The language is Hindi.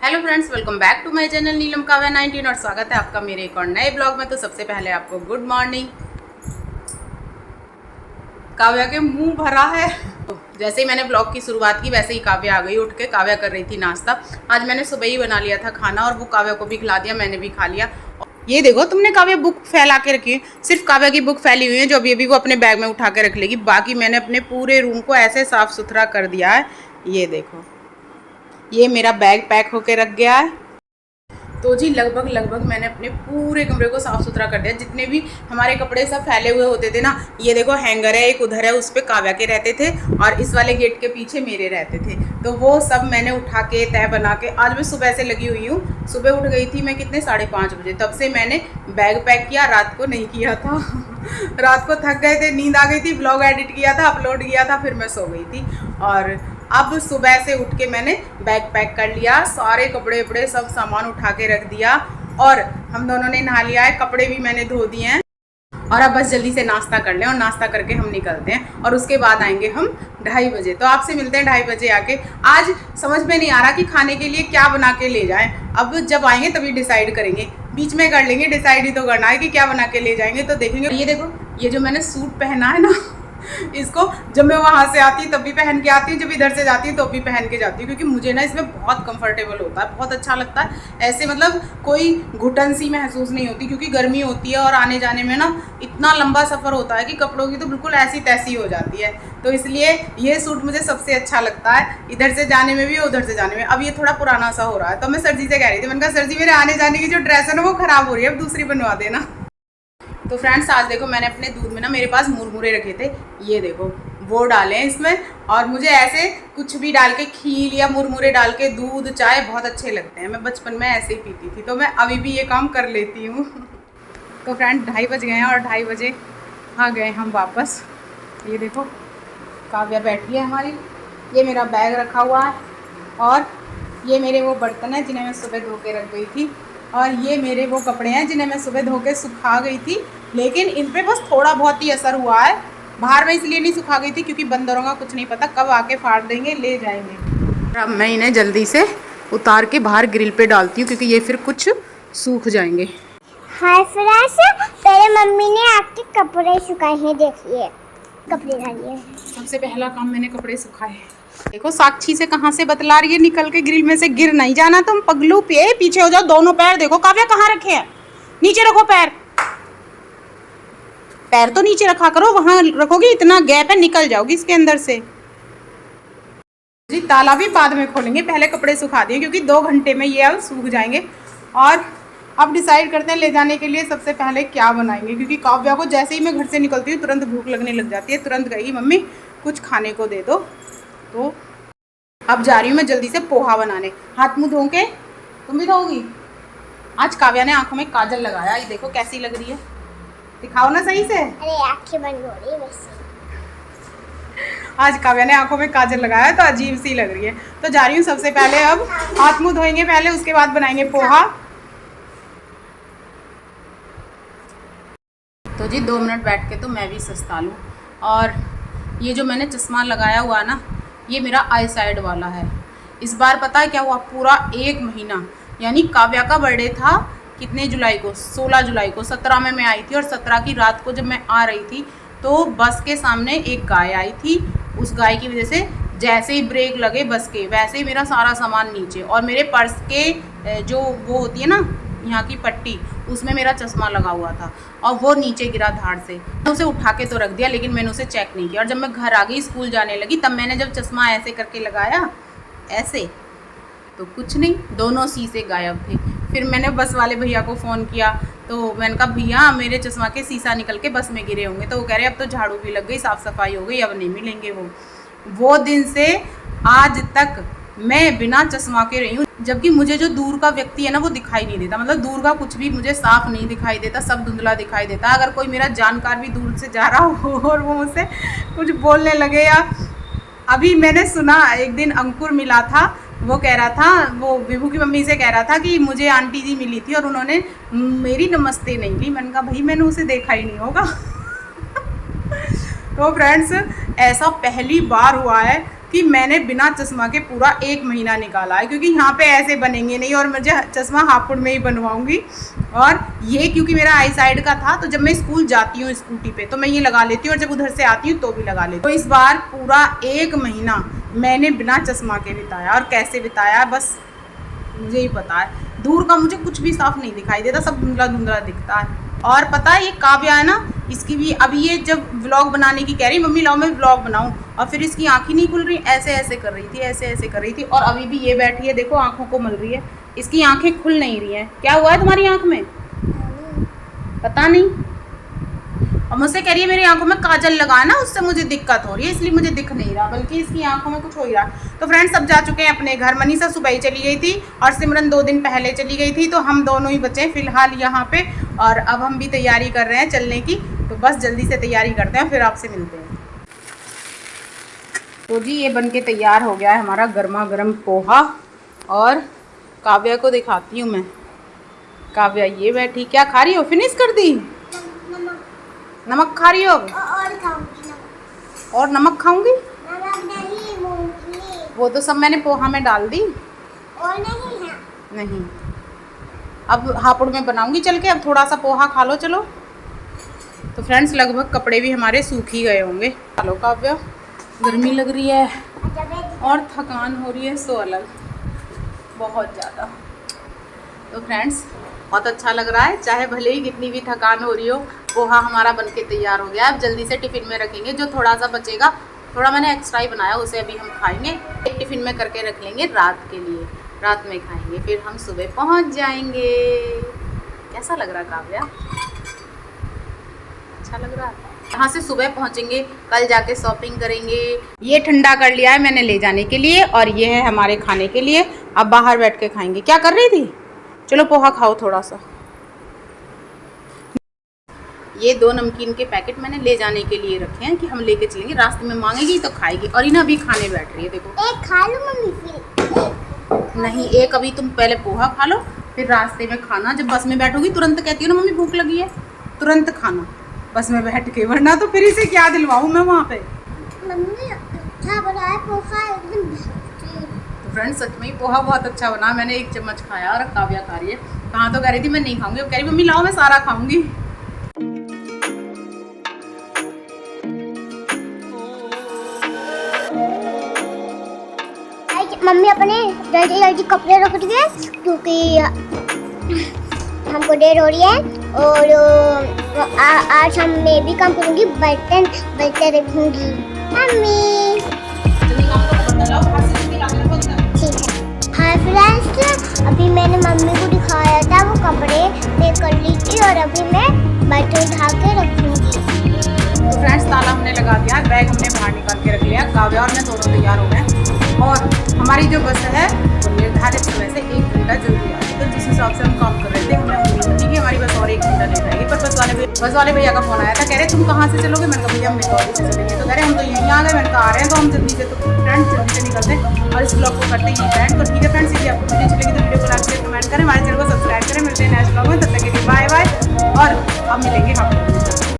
Hello friends, welcome back to my channel Neelam Kavya 19 और स्वागत है आपका मेरे एक और नए ब्लॉग में। तो सबसे पहले आपको गुड मॉर्निंग। काव्या के मुंह भरा है। तो जैसे ही मैंने ब्लॉग की शुरुआत की वैसे ही काव्या आ गई उठ के। काव्या कर रही थी नाश्ता। आज मैंने सुबह ही बना लिया था खाना और वो काव्या को भी खिला दिया, मैंने भी खा लिया। ये देखो, तुमने काव्या बुक फैला के रखी है। सिर्फ काव्या की बुक फैली हुई है जो अभी अभी वो अपने बैग में उठा के रख लेगी। बाकी मैंने अपने पूरे रूम को ऐसे साफ सुथरा कर दिया है। ये देखो, ये मेरा बैग पैक होके रख गया है। तो जी लगभग मैंने अपने पूरे कमरे को साफ़ सुथरा कर दिया। जितने भी हमारे कपड़े सब फैले हुए होते थे ना, ये देखो हैंगर है एक उधर है, उस पर काव्या के रहते थे और इस वाले गेट के पीछे मेरे रहते थे। तो वो सब मैंने उठा के तय बना के, आज मैं सुबह से लगी हुई हूँ। सुबह उठ गई थी मैं कितने 5:30 बजे, तब से मैंने बैग पैक किया। रात को नहीं किया था रात को थक गए थे, नींद आ गई थी, ब्लॉग एडिट किया था, अपलोड किया था, फिर मैं सो गई थी। और अब सुबह से उठ के मैंने बैग पैक कर लिया, सारे कपड़े वपड़े सब सामान उठा के रख दिया और हम दोनों ने नहा लिया है, कपड़े भी मैंने धो दिए हैं। और अब बस जल्दी से नाश्ता कर लें और नाश्ता करके हम निकलते हैं और उसके बाद आएंगे हम 2:30 बजे। तो आपसे मिलते हैं 2:30 बजे आके। आज समझ में नहीं आ रहा कि खाने के लिए क्या बना के ले जाएं। अब जब आएंगे तभी डिसाइड करेंगे, बीच में कर लेंगे, डिसाइड ही तो करना है कि क्या बना के ले जाएंगे। तो देखेंगे। ये देखो, ये जो मैंने सूट पहना है ना, इसको जब मैं वहाँ से आती हूँ तब भी पहन के आती हूँ, जब इधर से जाती हूँ तो भी पहन के जाती हूँ, क्योंकि मुझे ना इसमें बहुत कंफर्टेबल होता है, बहुत अच्छा लगता है। ऐसे मतलब कोई घुटन सी महसूस नहीं होती, क्योंकि गर्मी होती है और आने जाने में ना इतना लंबा सफ़र होता है कि कपड़ों की तो बिल्कुल ऐसी तैसी हो जाती है। तो इसलिए ये सूट मुझे सबसे अच्छा लगता है, इधर से जाने में भी उधर से जाने में। अब ये थोड़ा पुराना सा हो रहा है, तो मैं सर जी से कह रही थी, मैंने कहा सर जी मेरे आने जाने की जो ड्रेस है ना वो ख़राब हो रही है, अब दूसरी बनवा देना। तो फ्रेंड्स, आज देखो मैंने अपने दूध में ना, मेरे पास मुरमुरे रखे थे, ये देखो वो डाले हैं इसमें। और मुझे ऐसे कुछ भी डाल के, खील या मुरमुरे डाल के दूध चाय बहुत अच्छे लगते हैं। मैं बचपन में ऐसे ही पीती थी, तो मैं अभी भी ये काम कर लेती हूँ। तो फ्रेंड 2:30 बज गए हैं और 2:30 बजे आ गए हम वापस। ये देखो काव्या बैठी है हमारी, ये मेरा बैग रखा हुआ है और ये मेरे वो बर्तन हैं जिन्हें मैं सुबह धो के रख गई थी, और ये मेरे वो कपड़े हैं जिन्हें मैं सुबह धो के सुखा गई थी, लेकिन इन पे बस थोड़ा बहुत ही असर हुआ है। बाहर में इसलिए नहीं सुखा गई थी क्योंकि बंदरों का कुछ नहीं पता कब आके फाड़ देंगे, ले जाएंगे। अब मैं इन्हें जल्दी से उतार के बाहर ग्रिल पे डालती हूँ, क्योंकि ये फिर कुछ सूख जाएंगे। हाय फ्रेंड्स, पहले मम्मी ने आपके कपड़े सुखाए हैं, देखिए कपड़े डालिए। सबसे पहला काम मैंने कपड़े सुखाए। देखो साक्षी से कहाँ से बतला रही है, निकल के ग्रिल में से गिर नहीं जाना तुम पगलू पे, पीछे हो जाओ। दोनों पैर देखो काव्या कहाँ रखे हैं, नीचे रखो पैर, पैर तो नीचे रखा करो, वहां रखोगी इतना गैप है, निकल जाओगी इसके अंदर से। जी ताला भी बाद में खोलेंगे, पहले कपड़े सुखा दिए क्योंकि 2 घंटे में ये अब सूख जाएंगे। और अब डिसाइड करते हैं ले जाने के लिए सबसे पहले क्या बनाएंगे, क्योंकि काव्या को जैसे ही मैं घर से निकलती हूँ तुरंत भूख लगने लग जाती है, तुरंत कहेगी मम्मी कुछ खाने को दे दो। तो अब जा रही हूँ मैं जल्दी से पोहा बनाने। हाथ मुँह धो के, तुम भी धोगी? आज काव्या ने आंखों में काजल लगाया, ये देखो कैसी लग रही है, दिखाओ ना सही से। अरे आंखें बंद हो रही है वैसे। आज काव्या ने आंखों में काजल लगाया तो अजीब सी लग रही है। तो जा रही हूँ सबसे पहले, अब हाथ मुँह धोएंगे पहले, उसके बाद बनाएंगे पोहा। तो जी 2 मिनट बैठ के तो मैं भी सस्ता लूँ। और ये जो मैंने चश्मा लगाया हुआ ना, ये मेरा आई साइड वाला है। इस बार पता है क्या हुआ, पूरा 1 महीना, यानी काव्या का बर्थडे था कितने जुलाई को, 16 जुलाई को, 17 में मैं आई थी और 17 की रात को जब मैं आ रही थी तो बस के सामने एक गाय आई थी। उस गाय की वजह से जैसे ही ब्रेक लगे बस के, वैसे ही मेरा सारा सामान नीचे, और मेरे पर्स के जो वो होती है ना यहाँ की पट्टी, उसमें मेरा चश्मा लगा हुआ था और वो नीचे गिरा धाड़ से। मैंने उसे उठा के तो रख दिया, लेकिन मैंने उसे चेक नहीं किया। और जब मैं घर आ गई, स्कूल जाने लगी, तब मैंने जब चश्मा ऐसे करके लगाया ऐसे, तो कुछ नहीं, दोनों शीशे गायब थे। फिर मैंने बस वाले भैया को फ़ोन किया, तो मैंने कहा भैया मेरे चश्मा के शीशा निकल के बस में गिरे होंगे। तो वो कह रहे अब तो झाड़ू भी लग गई, साफ़ सफाई हो गई, अब नहीं मिलेंगे वो दिन से आज तक मैं बिना चश्मा के रही हूँ, जबकि मुझे जो दूर का व्यक्ति है ना वो दिखाई नहीं देता, मतलब दूर का कुछ भी मुझे साफ नहीं दिखाई देता, सब धुंधला दिखाई देता। अगर कोई मेरा जानकार भी दूर से जा रहा हो और वो मुझसे कुछ बोलने लगे, या अभी मैंने सुना एक दिन अंकुर मिला था, वो कह रहा था, वो विभू की मम्मी से कह रहा था कि मुझे आंटी जी मिली थी और उन्होंने मेरी नमस्ते नहीं ली। मैंने कहा भाई मैंने उसे देखा ही नहीं होगा। तो फ्रेंड्स, ऐसा पहली बार हुआ है कि मैंने बिना चश्मा के पूरा 1 महीना निकाला है, क्योंकि यहाँ पे ऐसे बनेंगे नहीं और मुझे चश्मा हापुड़ में ही बनवाऊंगी। और ये क्योंकि मेरा आई साइड का था, तो जब मैं स्कूल जाती हूँ स्कूटी पे तो मैं ये लगा लेती हूँ, और जब उधर से आती हूँ तो भी लगा लेती हूँ। तो इस बार पूरा 1 महीना मैंने बिना चश्मा के बिताया, और कैसे बिताया बस मुझे ही पता है। दूर का मुझे कुछ भी साफ नहीं दिखाई देता, सब धुंधला धुंधला दिखता है। और पता है ये काव्या है ना, इसकी भी अभी ये जब व्लॉग बनाने की कह रही मम्मी लाओ मैं व्लॉग बनाऊं, और फिर इसकी आंखें नहीं खुल रही, ऐसे ऐसे कर रही थी, ऐसे ऐसे कर रही थी। और अभी भी ये बैठी है, देखो आंखों को मल रही है, इसकी आंखें खुल नहीं रही हैं। क्या हुआ है तुम्हारी आंख में? पता नहीं। और मुझसे कह रही है मेरी आंखों में काजल लगा ना, उससे मुझे दिक्कत हो रही है, इसलिए मुझे दिख नहीं रहा, बल्कि इसकी आंखों में कुछ हो ही रहा। तो फ्रेंड्स सब जा चुके हैं अपने घर। मनीषा सुबह ही चली गई थी और सिमरन 2 दिन पहले चली गई थी, तो हम दोनों ही बचे फिलहाल यहाँ पे। और अब हम भी तैयारी कर रहे हैं चलने की, तो बस जल्दी से तैयारी करते हैं, फिर आपसे मिलते हैं। तो जी ये बन के तैयार हो गया है हमारा गर्मा गर्म पोहा, और काव्या को दिखाती हूँ मैं। काव्या ये बैठी, क्या खा रही हो? फिनिश कर दी? नमक खा रही हो? और खाऊंगी नमक। और नमक खाऊंगी? नमक नहीं, मूंगफली। वो तो सब मैंने पोहा में डाल दी। और नहीं है? नहीं, अब हापुड़ में बनाऊंगी चल के। अब थोड़ा सा पोहा खा लो चलो। तो फ्रेंड्स लगभग कपड़े भी हमारे सूख ही गए होंगे। चलो काव्या, गर्मी लग रही है और थकान हो रही है सो अलग, बहुत ज़्यादा। तो फ्रेंड्स बहुत अच्छा लग रहा है, चाहे भले ही कितनी भी थकान हो रही हो। पोहा हमारा बनके तैयार हो गया। अब जल्दी से टिफ़िन में रखेंगे, जो थोड़ा सा बचेगा, थोड़ा मैंने एक्स्ट्रा ही बनाया, उसे अभी हम खाएंगे। एक टिफ़िन में करके रख लेंगे रात के लिए, रात में खाएंगे, फिर हम सुबह पहुंच जाएंगे। कैसा लग रहा काव्या? अच्छा लग रहा है। यहाँ से सुबह पहुंचेंगे, कल जाके शॉपिंग करेंगे। ये ठंडा कर लिया है मैंने ले जाने के लिए, और ये है हमारे खाने के लिए। अब बाहर बैठ के खाएंगे। क्या कर रही थी? चलो पोहा खाओ थोड़ा सा। ये 2 नमकीन के पैकेट मैंने ले जाने के लिए रखे हैं कि हम लेके चलेंगे, रास्ते में मांगेगी तो खाएगी। और इन्हें अभी खाने बैठ रही है, देखो। एक खा लो मम्मी, फिर नहीं, एक अभी तुम पहले पोहा खा लो, फिर रास्ते में खाना। जब बस में बैठोगी तुरंत कहती हो ना मम्मी भूख लगी है, तुरंत खाना बस में बैठ के, वरना तो फिर इसे क्या दिलवाऊँ मैं वहाँ पे। मम्मी अच्छा बना है पोहा, एकदम। तो फ्रेंड्स सच में ही पोहा बहुत अच्छा बना। मैंने 1 चम्मच खाया और काव्या खा रही है। कहाँ तो कह रही थी मैं नहीं खाऊंगी, अब कह रही मम्मी लाओ मैं सारा खाऊंगी। मम्मी अपने जल्दी जल्दी कपड़े रख रही है, क्योंकि हमको देर हो रही है। और आज हम मैं भी काम करूँगी, बर्तन रखूँगी। मम्मी ठीक है। हाँ फ्रेंड्स, अभी मैंने मम्मी को दिखाया था वो कपड़े मैं कर ली थी, और अभी मैं बर्तन उठा के रखूँगी। तो फ्रेंड्स ताला हमने लगा दिया, बैग हमने बाहर निकाल के रख लिया। काव्या और मैं दोनों तैयार हो गए, और हमारी जो बस है वो निर्धारित समय से 1 घंटा जल्दी आ गई। तो जिस हिसाब से हम काम कर रहे थे हमें उम्मीद थी कि हमारी बस और 1 घंटा लेट आएगी, पर बस वाले भैया का फ़ोन आया था, कह रहे तुम कहाँ से चलोगे? मैंने कहा भैया हम मितौली से चलेंगे। तो कह रहे हम तो यहीं आ गए। मैंने कहा आ रहे हैं तो हम जल्दी से, तो फ्रेंड्स जल्दी से निकलते हैं और इस ब्लॉग को करते हैं एंड। तो ठीक है फ्रेंड्स, यदि आपको वीडियो अच्छी लगी तो वीडियो को लाइक करें, कमेंट करें, हमारे चैनल को सब्सक्राइब करें। मिलते हैं नेक्स्ट ब्लॉग में, तब तक के लिए बाय बाय, और अब मिलेंगे हम।